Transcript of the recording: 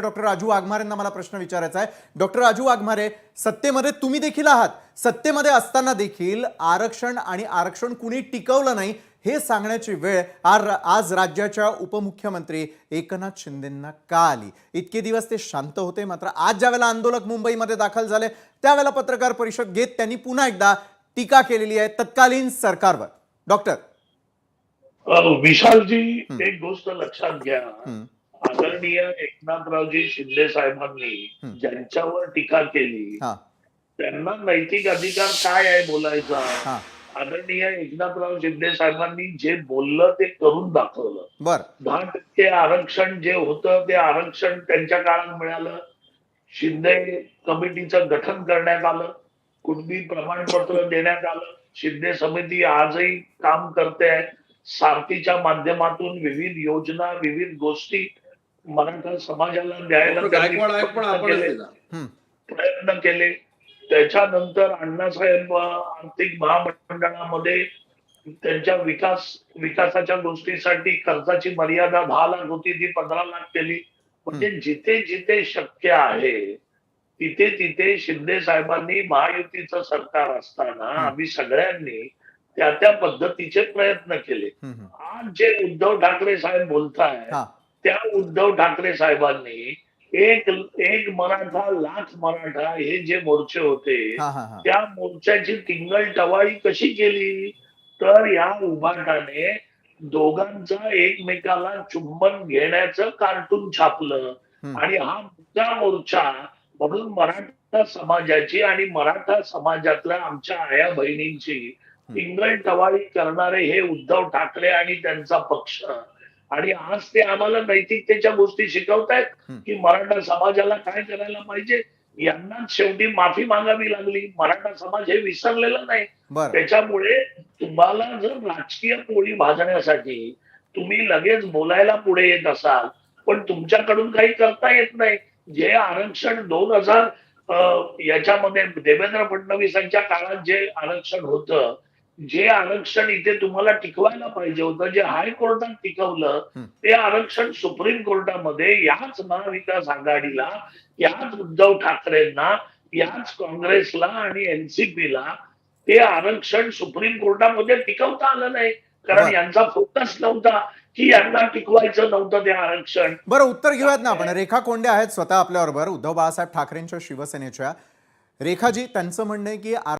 Doctor Raju वाघमारेंना मला प्रश्न विचारायचा आहे। डॉक्टर राजू वाघमारे, सत्तेमध्ये तुम्ही देखील आहात, सत्तेमध्ये असताना देखील आरक्षण आणि आरक्षण कुणी टिकवलं नाही हे सांगण्याची वेळ आज राज्याच्या उपमुख्यमंत्री एकनाथ शिंदेंना का आली? इतके दिवस ते शांत होते, मात्र आज ज्यावेळेला आंदोलक मुंबईमध्ये दाखल झाले त्यावेळेला पत्रकार परिषद घेत त्यांनी पुन्हा एकदा टीका केलेली आहे तत्कालीन सरकारवर। डॉक्टर विशालजी, हम्म, एक गोष्ट लक्षात घ्या, हम्म, आदरणीय एकनाथरावजी शिंदे साहेबांनी हम्म, ज्यांच्यावर टीका केली हा त्यांना नैतिक अधिकार काय आहे बोलायचा? हा आदरणीय एकनाथराव शिंदे साहेबांनी जे बोललं ते करून दाखवलं। बर 10% आरक्षण जे होतं ते आरक्षण त्यांच्या काळात मिळालं। शिंदे कमिटीचं गठन करण्यात आलं, कुणबी प्रमाणपत्र देण्यात आलं। शिंदे समिती आजही काम करते आहे। सारथीच्या माध्यमातून विविध योजना, विविध गोष्टी मराठा समाजाला द्यायला त्यांनी हम्म, प्रयत्न केले। त्याच्यानंतर अण्णासाहेब आर्थिक महामंडळामध्ये त्यांच्या विकासाच्या गोष्टीसाठी कर्जाची मर्यादा 10 लाख होती, ती 15 लाख केली। म्हणजे जिथे जिथे शक्य आहे तिथे तिथे शिंदे साहेबांनी महायुतीचं सरकार असताना आम्ही सगळ्यांनी त्या त्या पद्धतीचे प्रयत्न केले। हम्म, आज जे उद्धव ठाकरे साहेब बोलताय हा त्या उद्धव ठाकरे साहेबांनी एक एक मराठा लाख मराठा हे जे मोर्चे होते हा हा हा त्या मोर्चाची टिंगल टवाळी कशी केली? तर या उभाटाने दोघांचा एकमेकाला चुंबन घेण्याचं कार्टून छापलं हम्म, आणि हा मुद्दा मोर्चा म्हणून मराठा समाजाची आणि मराठा समाजातल्या आमच्या आया बहिणींची टिंगल टवाळी करणारे हे उद्धव ठाकरे आणि त्यांचा पक्ष। आणि आज ते आम्हाला नैतिकतेच्या गोष्टी शिकवतायत की मराठा समाजाला काय करायला पाहिजे। यांनाच शेवटी माफी मागावी लागली। मराठा समाज हे विसरलेला नाही। बर त्याच्यामुळे तुम्हाला जर राजकीय पोळी भाजण्यासाठी तुम्ही लगेच बोलायला पुढे येत असाल, पण तुमच्याकडून काही करता येत नाही। जे आरक्षण 2000 याच्यामध्ये देवेंद्र फडणवीसांच्या काळात जे आरक्षण होतं, जे आरक्षण इथे तुम्हाला टिकवायला पाहिजे होतं, जे हायकोर्टात टिकवलं, ते आरक्षण सुप्रीम कोर्टामध्ये याच महाविकास आघाडीला, याच उद्धव ठाकरेंना, याच काँग्रेसला आणि एनसीपीला ते आरक्षण सुप्रीम कोर्टामध्ये टिकवता आलं नाही। कारण बर यांचा फोकस नव्हता की यांना टिकवायचं नव्हतं ते आरक्षण। बरं, उत्तर घेऊयात ना आपण। रेखा कोंडे आहेत स्वतः आपल्याबरोबर, उद्धव बाळासाहेब ठाकरेंच्या शिवसेनेच्या। रेखाजी, त्यांचं म्हणणं आहे की